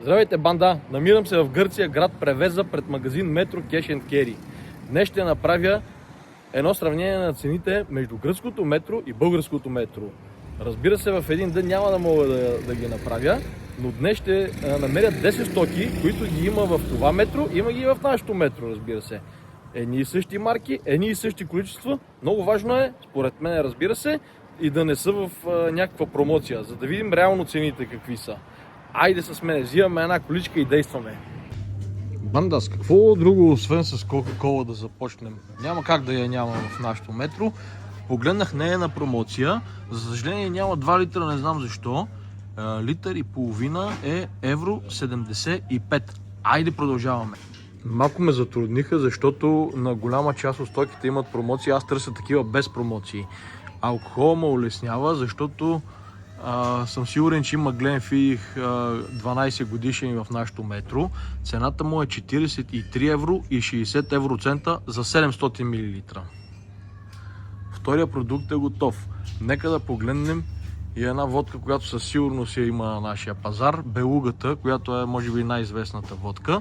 Здравейте, банда! Намирам се в Гърция, град Превеза, пред магазин Metro Cash and Carry. Днес ще направя едно сравнение на цените между гръцкото метро и българското метро. Разбира се, в един ден няма да мога да ги направя, но днес ще намеря 10 стоки, които ги има в това метро, има ги и в нашето метро, разбира се. Едни и същи марки, едни и същи количества. Много важно е, според мен, разбира се, и да не са в някаква промоция, за да видим реално цените какви са. Айде с мене, взимаме една количка и действаме. Банда, с какво друго, освен с Кока-кола да започнем? Няма как да я няма в нашото метро. Погледнах, не е на промоция. За съжаление няма 2 литра, не знам защо. Литър и половина е евро 75. Айде продължаваме. Малко ме затрудниха, защото на голяма част от стоките имат промоции. Аз търся такива без промоции. Алкохол ме улеснява, защото съм сигурен, че има Гленфидих 12 годишни в нашото метро. Цената му е 43 евро и 60 евроцента за 700 мл. Втория продукт е готов. Нека да погледнем и една водка, която със сигурност я има на нашия пазар. Белугата, която е може би най-известната водка.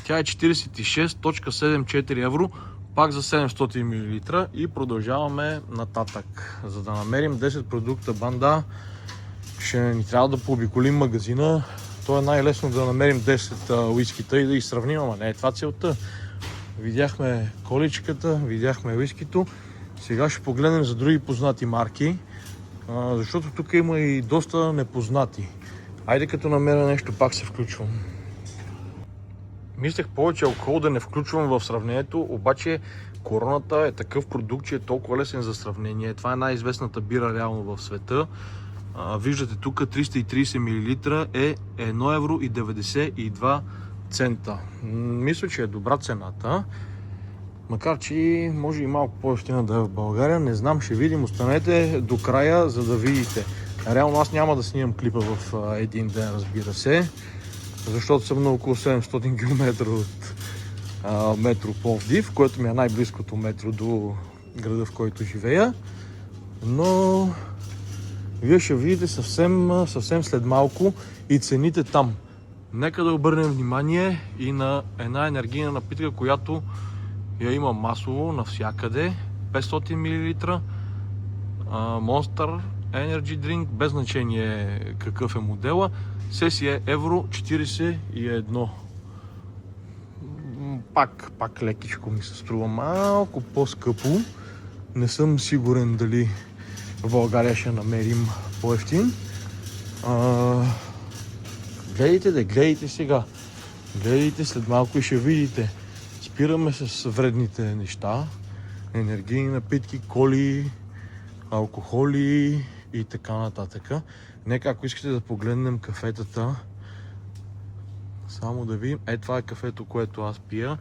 Тя е 46,74 евро, пак за 700 мл. И продължаваме нататък. За да намерим 10 продукта, банда, ще ни трябва да пообиколим магазина. То е най-лесно да намерим 10 уискита и да ги сравним, ама не е това целта. Видяхме количката, видяхме уискито. Сега ще погледнем за други познати марки, защото тук има и доста непознати. Айде като намеря нещо, пак се включвам. Мислех повече алкохол да не включвам в сравнението, обаче Короната е такъв продукт, че е толкова лесен за сравнение. Това е най-известната бира реално в света. Виждате тук 330 мл е 1 евро и 92 цента. Мисля, че е добра цената. Макар че може и малко по-евтина да е в България. Не знам, ще видим. Останете до края, за да видите. Реално аз няма да снимам клипа в един ден, разбира се. Защото съм на около 700 км от метро Пловдив, което ми е най-близкото метро до града, в който живея. Но вие ще видите съвсем след малко и цените там. Нека да обърнем внимание и на една енергийна напитка, която я има масово навсякъде. 500 мл Monster Energy Drink, без значение какъв е модела. Сесия е евро 41. Пак лекичко ми се струва, малко по-скъпо. Не съм сигурен дали в България ще намерим по-евтин. Гледайте сега. Гледайте след малко и ще видите. Спираме с вредните неща. Енергийни напитки, коли, алкохоли и така нататък. Нека, ако искате да погледнем кафетата, само да видим. Това е кафето, което аз пия.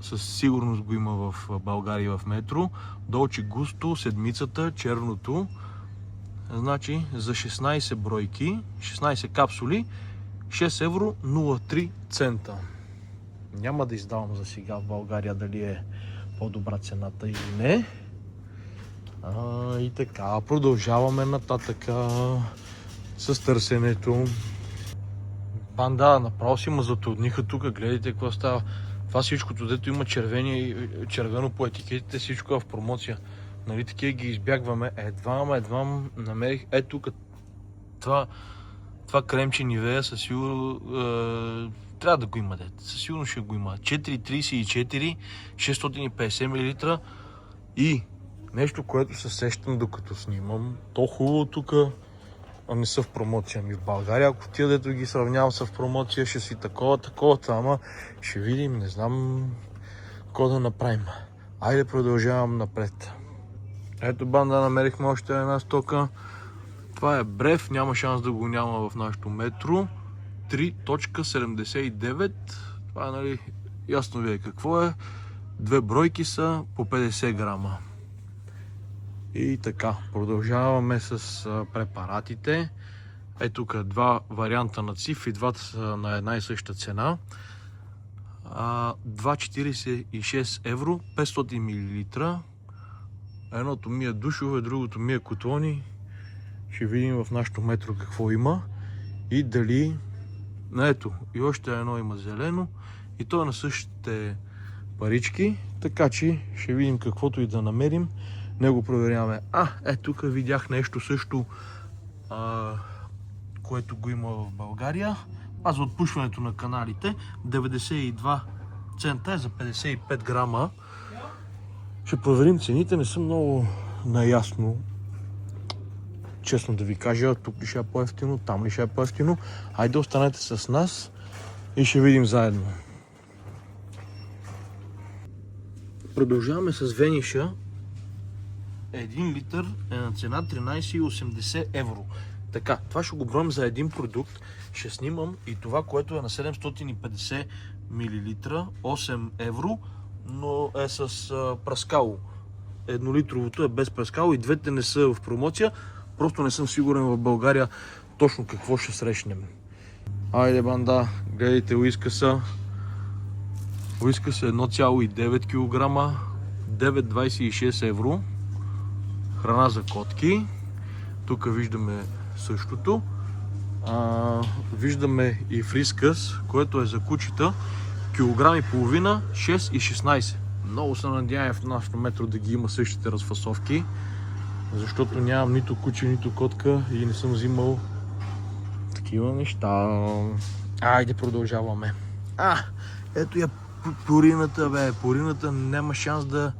Със сигурност го има в България в метро. Долче Густо, седмицата, черното. Значи за 16 бройки, 16 капсули, 6 евро 03 цента. Няма да издавам за сега в България дали е по-добра цената или не. И така, продължаваме нататък с търсенето. Банда, направо си ме затрудниха тук, гледайте какво става. Това всичкото, дето има червено по етикетите, всичко е в промоция. Нали такива ги избягваме. Едва намерих. Тук това кремче Нивея със сигурно трябва да го има, със сигурно ще го има. 4,34, 650 мл и нещо, което се сещам докато снимам. То хубаво тук не са в промоция. Ми в България, ако тия дето ги сравнявам са в промоция, ще си такова, ама ще видим, не знам какво да направим. Айде продължавам напред. Ето, банда, намерихме още една стока. Това е Брев, няма шанс да го няма в нашото метро. 3,79. Това е, нали, ясно ви е какво е. 2 бройки са по 50 грама. И така, продължаваме с препаратите. Тук 2 варианта на ЦИФ и двата са на една и съща цена. 2,46 евро, 500 мл. Едното ми е душове, другото ми е котлони. Ще видим в нашото метро какво има и дали Ето, и още едно има зелено. И то е на същите парички, така че ще видим каквото и да намерим. Не го проверяваме. Тук видях нещо също, което го има в България. За отпушването на каналите. 92 цента е за 55 грама. Ще проверим цените, не съм много наясно. Честно да ви кажа, тук ли ще е по-евтино, там ли ще е по-евтино. Хайде, останете с нас и ще видим заедно. Продължаваме с Вениша. 1 литър е на цена 13,80 евро. Така, това ще го броим за един продукт. Ще снимам и това, което е на 750 мл, 8 евро, но е с праскало. Еднолитровото е без праскало и двете не са в промоция. Просто не съм сигурен в България точно какво ще срещнем. Айде, банда, гледайте уискаса. Уискаса 1,9 кг, 9,26 евро. Храна за котки. Тук виждаме същото. Виждаме и фрискъс, което е за кучета. Килограм и половина, 6,16. Много се надявам в нашото метро да ги има същите разфасовки, защото нямам нито куче, нито котка и не съм взимал такива неща. Айде, продължаваме. Ето я пурината, бе. Пурината няма шанс да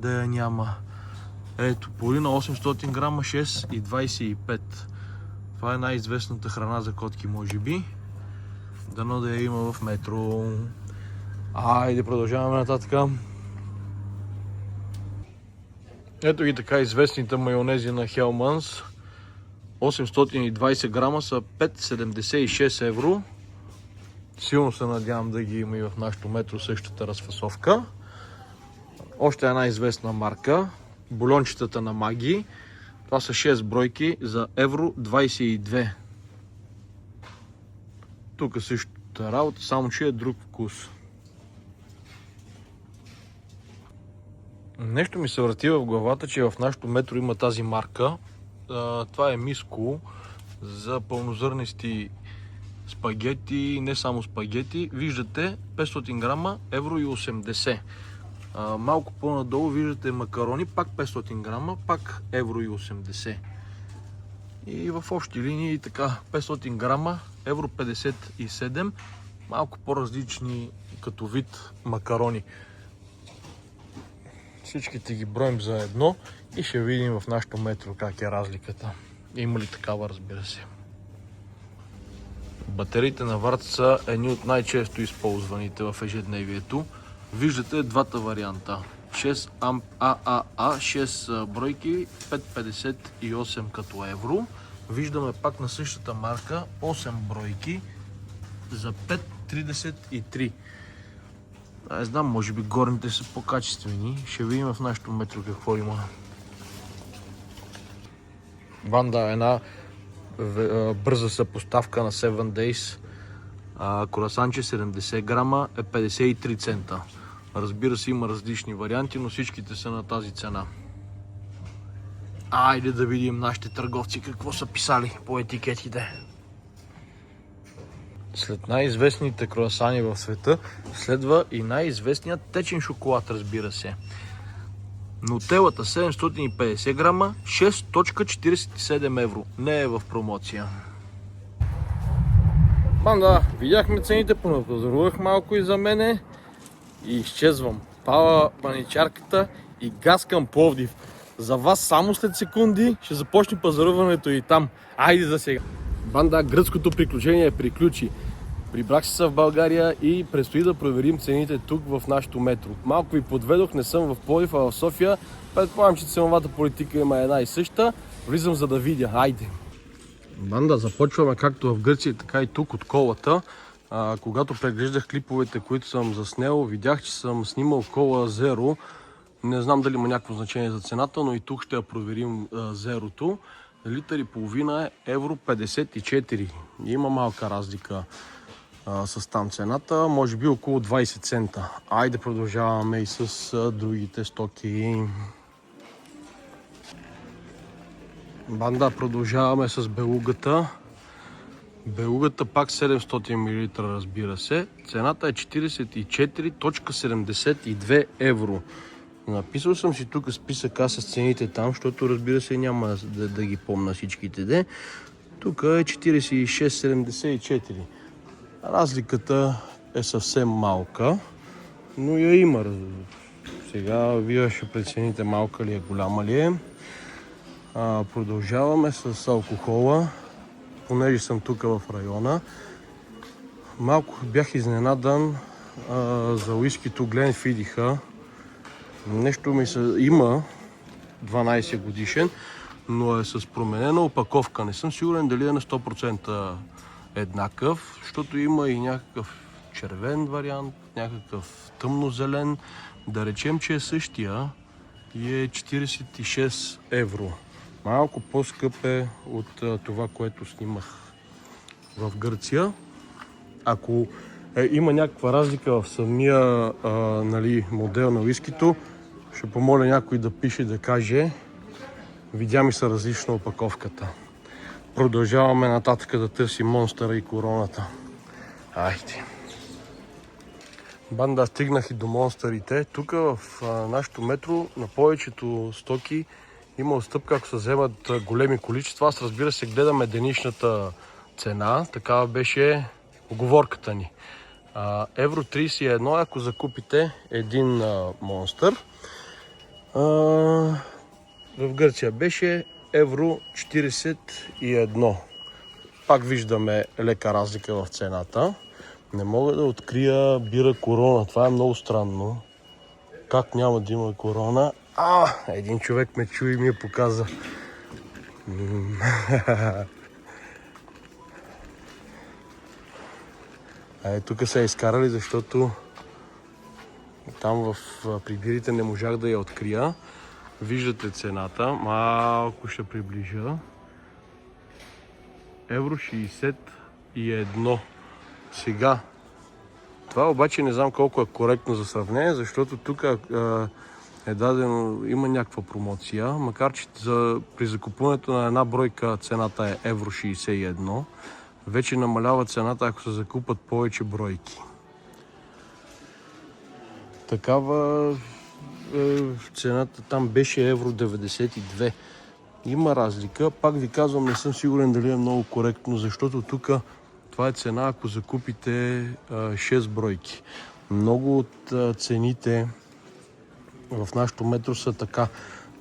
я няма. Ето, пурина 800 грама, 6,25. Това е най-известната храна за котки, може би. Дано да я има в метро. Айде, продължаваме нататък. Ето ги така известните майонези на Хелманс. 820 грама са 5,76 евро. Силно се надявам да ги има и в нашото метро същата разфасовка. Още една известна марка. Бульончетата на Маги. Това са 6 бройки за евро 22. Тук същата работа, само че е друг вкус. Нещо ми се върти в главата, че в нашото метро има тази марка. Това е Миско за пълнозърнести спагети, не само спагети. Виждате 500 грама, евро и 80. Малко по-надолу виждате макарони, пак 500 грама, пак евро и 80. И в общи линии така 500 грама, евро 57, малко по-различни като вид макарони. Всичките ги броим заедно и ще видим в нашото метро как е разликата. Има ли такава, разбира се. Батериите на Варца са едни от най-често използваните в ежедневието. Виждате двата варианта. 6 амп ААА, 6 бройки, 5,58 като евро. Виждаме пак на същата марка 8 бройки за 5,33. Не знам, може би горните са по-качествени. Ще видим в нашото метро какво има. Банда, една бърза съпоставка на 7 Days. Круасанче 70 грама е 53 цента. Разбира се, има различни варианти, но всичките са на тази цена. Айде да видим нашите търговци какво са писали по етикетите. След най-известните круасани в света следва и най-известният течен шоколад, разбира се. Нутелата 750 грама, 6,47 евро. Не е в промоция. Банда, видяхме цените, понапазарувах малко и за мене и изчезвам. Пала паничарката и газ към Пловдив. За вас само след секунди ще започне пазаруването и там. Айде за сега. Банда, гръцкото приключение приключи. Прибрах се в България и предстои да проверим цените тук в нашото метро. Малко ви подведох, не съм в Пловдив, а в София. Предполагам, че ценовата политика има една и съща. Влизам за да видя. Айде! Банда, започваме както в Гърция, така и тук от колата. Когато преглеждах клиповете, които съм заснел, видях, че съм снимал кола Zero. Не знам дали има някакво значение за цената, но и тук ще я проверим Zero-то. Литър и половина е евро 54. Има малка разлика с там цената, може би около 20 цента. Айде продължаваме и с другите стоки. Банда, продължаваме с белугата. Белугата пак 700 мл, разбира се. Цената е 44,72 евро. Написал съм си тук списъка с цените там, защото разбира се няма да ги помня всичките де. Тук е 46,74. Разликата е съвсем малка, но я има. Сега вие ще прецените малка ли е, голяма ли е. Продължаваме с алкохола, понеже съм тук в района. Малко бях изненадан за уискито Гленфидиха. Нещо има 12 годишен, но е с променена опаковка. Не съм сигурен дали е на 100% еднакъв, защото има и някакъв червен вариант, някакъв тъмнозелен. Да речем, че е същия и е 46 евро. Малко по-скъп е от това, което снимах в Гърция. Ако има някаква разлика в самия модел на уискито, ще помоля някой да пише, да каже. Видя ми са различна опаковката. Продължаваме нататък да търсим монстъра и короната. Айде. Банда, стигнах и до монстърите. Тук в нашото метро на повечето стоки има отстъпка, ако се вземат големи количества. Аз, разбира се, гледам единичната цена. Такава беше уговорката ни. Евро 31, ако закупите един монстър. В Гърция беше евро 41. Пак виждаме лека разлика в цената. Не мога да открия бира Корона. Това е много странно. Как няма да има Корона? Един човек ме чу и ми я показа. Тук са я изкарали, защото там при бирите не можах да я открия. Виждате цената. Малко ще приближа. Евро 61. Сега. Това обаче не знам колко е коректно за сравнение, защото тук е дадено, има някаква промоция, макар че при закупуването на една бройка цената е евро 61. Вече намалява цената, ако се закупат повече бройки. Такава цената там беше евро 92. Има разлика. Пак ви казвам, не съм сигурен дали е много коректно, защото тук това е цена, ако закупите 6 бройки. Много от цените в нашото метро са така.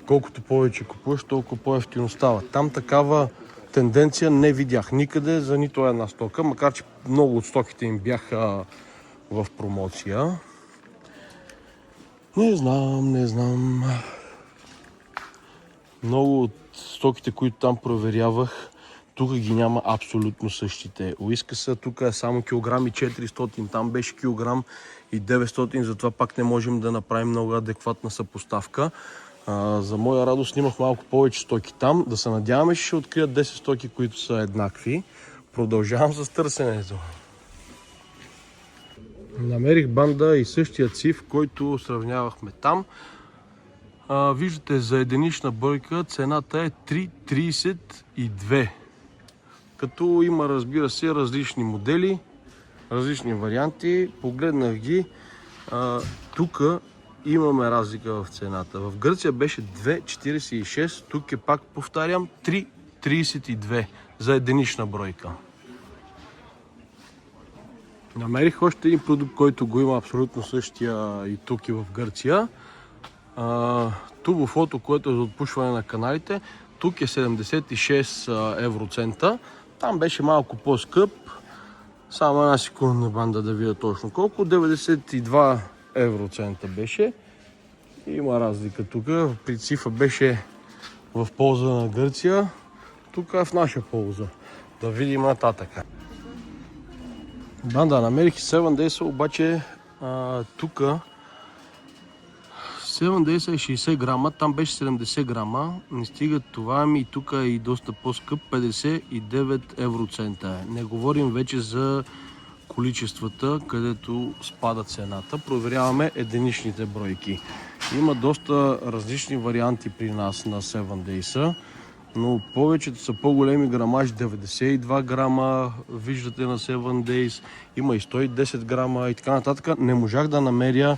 Колкото повече купуваш, толкова по-евтино става. Там такава тенденция не видях никъде за нито една стока, макар че много от стоките им бяха в промоция. Не знам. Много от стоките, които там проверявах, тук ги няма абсолютно същите. Уискъса тук е само килограм и 400, там беше килограм и 900, затова пак не можем да направим много адекватна съпоставка. За моя радост снимах малко повече стоки там. Да се надяваме, че ще открият 10 стоки, които са еднакви. Продължавам с търсенето. Намерих, банда, и същия циф, който сравнявахме там. Виждате, за единична бройка цената е 3,32. Като има, разбира се, различни модели, различни варианти. Погледнах ги. Тук имаме разлика в цената. В Гърция беше 2,46, тук е, пак повтарям, 3,32 за единична бройка. Намерих още един продукт, който го има абсолютно същия и тук и в Гърция. Тубофото, което е за отпушване на каналите. Тук е 76 евроцента. Там беше малко по-скъп. Само една секунда, банда, да видя точно колко. 92 евроцента беше. Има разлика тук. При цифра беше в полза на Гърция. Тук е в наша полза. Да видим нататък. Банда, намерих 7 Days, обаче тук 7 Days е 60 грама, там беше 70 грама. Не стига това, и тук е и доста по-скъп, 59 евроцента. Не говорим вече за количествата, където спада цената. Проверяваме единичните бройки. Има доста различни варианти при нас на 7 Days. но повечето са по-големи грамаж, 92 грама, виждате на 7 Days, има и 110 грама и така нататък. Не можах да намеря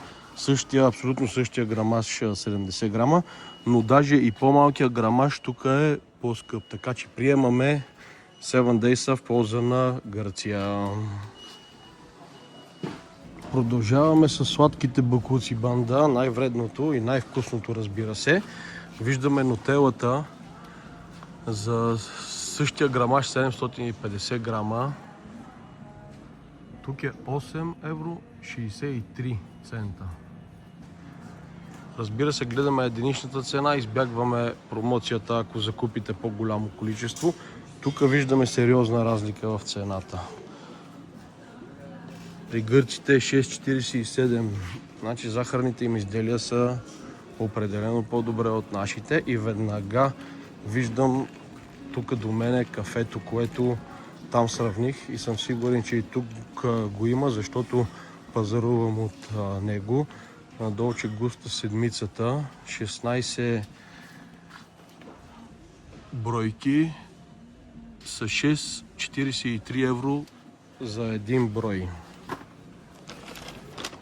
абсолютно същия грамаж 70 грама, но даже и по-малкият грамаж тук е по-скъп, така че приемаме 7 Days в полза на Гърция. Продължаваме с сладките бакуци банда, най-вредното и най-вкусното, разбира се. Виждаме нутелата за същия грамаж 750 грама. Тук е 8 евро 63 цента. Разбира се, гледаме единичната цена, избягваме промоцията, ако закупите по-голямо количество. Тук виждаме сериозна разлика в цената. При гърците е 6,47. Значи захарните им изделия са определено по-добре от нашите. И веднага виждам тук до мене кафето, което там сравних и съм сигурен, че и тук го има, защото пазарувам от него. Долче Густа седмицата, 16 бройки са 6,43 евро за един брой.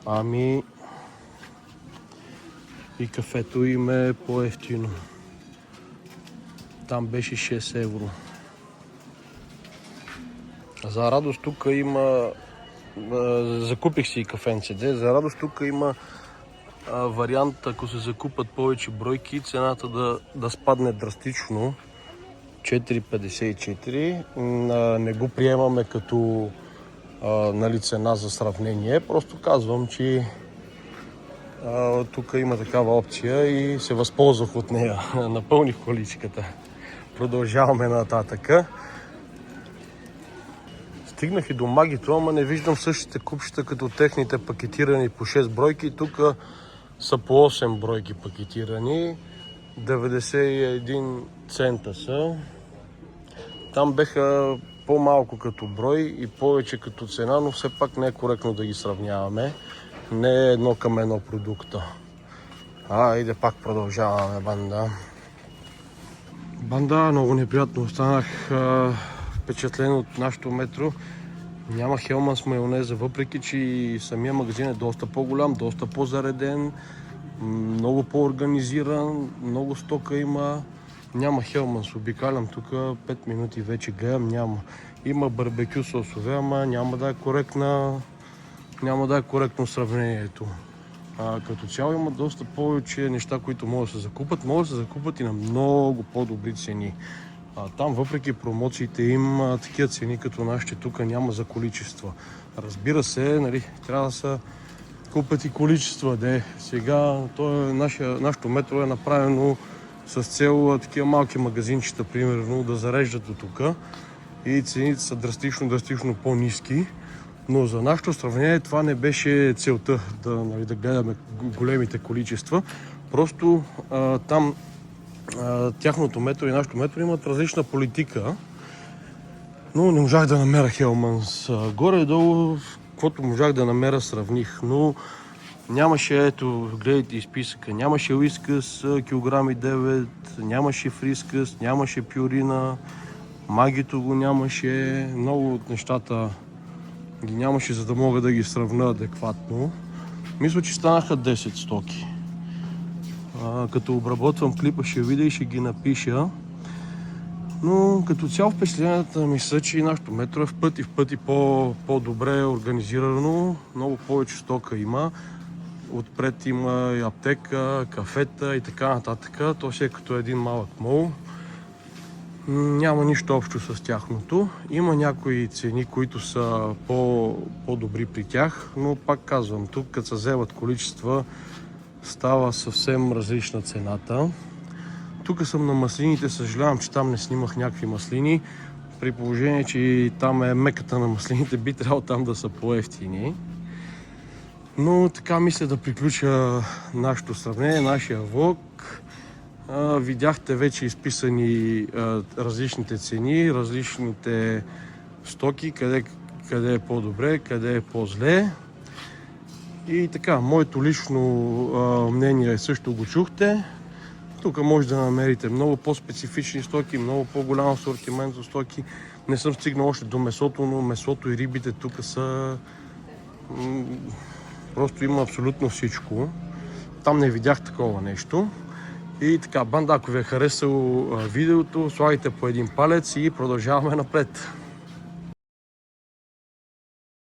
Ами и кафето им е по-евтино. Там беше 6 евро. За радост тук има... Закупих си и кафенце. За радост тук има вариант, ако се закупат повече бройки, цената да спадне драстично. 4,54. Не го приемаме като цена за сравнение. Просто казвам, че тук има такава опция и се възползвах от нея. Напълних количката. Продължаваме нататъка. Стигнах и до Магито, ама не виждам същите купчета като техните пакетирани по 6 бройки. Тук са по 8 бройки пакетирани. 91 цента са. Там беха по-малко като брой и повече като цена, но все пак не е коректно да ги сравняваме. Не е едно към едно продукта. Айде пак продължаваме, банда. Банда, много неприятно останах впечатлен от нашото метро. Няма Хелманс майонеза, въпреки че самия магазин е доста по-голям, доста по-зареден, много по-организиран, много стока има. Няма Хелманс, обикалям тук 5 минути вече гледам, няма. Има барбекю сосове, ама няма да е коректно сравнението. Като цяло има доста повече неща, които могат да се закупат. Могат да се закупат и на много по-добри цени. Там, въпреки промоциите им, такива цени като нашите тук няма за количества. Разбира се, нали, трябва да се купят и количества. Сега нашето метро е направено с цел такива малки магазинчета, примерно, да зареждат до тук. И цените са драстично по-ниски. Но за нашето сравнение това не беше целта да гледаме големите количества. Просто там тяхното метро и нашето метро имат различна политика. Но не можах да намеря Хелманс. Горе-долу, каквото можах да намеря, сравних. Но нямаше, ето, гледайте изписъка, нямаше уискъс, килограми 9, нямаше фрискъс, нямаше пюрина, Магито го нямаше, много от нещата ги нямаше, за да мога да ги сравня адекватно. Мисля, че станаха 10 стоки. Като обработвам клипа ще видя и ще ги напиша. Но като цяло впечатленията ми са, че нашето метро е в пъти по-добре организирано. Много повече стока има. Отпред има и аптека, кафета и така нататък. То си е като един малък мол. Няма нищо общо с тяхното. Има някои цени, които са по-добри при тях, но пак казвам, тук като се вземат количества, става съвсем различна цената. Тук съм на маслините, съжалявам, че там не снимах някакви маслини. При положение, че там е меката на маслините, би трябвало там да са по-евтини. Но така мисля да приключа нашето сравнение, нашия влог. Видяхте вече изписани различните цени, различните стоки, къде е по-добре, къде е по-зле. И така, моето лично мнение също го чухте. тук може да намерите много по-специфични стоки, много по-голям асортимент за стоки. Не съм стигнал още до месото, но месото и рибите тук са... Просто има абсолютно всичко. Там не видях такова нещо. И така, банда, ако ви е харесало видеото, слагайте по един палец и продължаваме напред.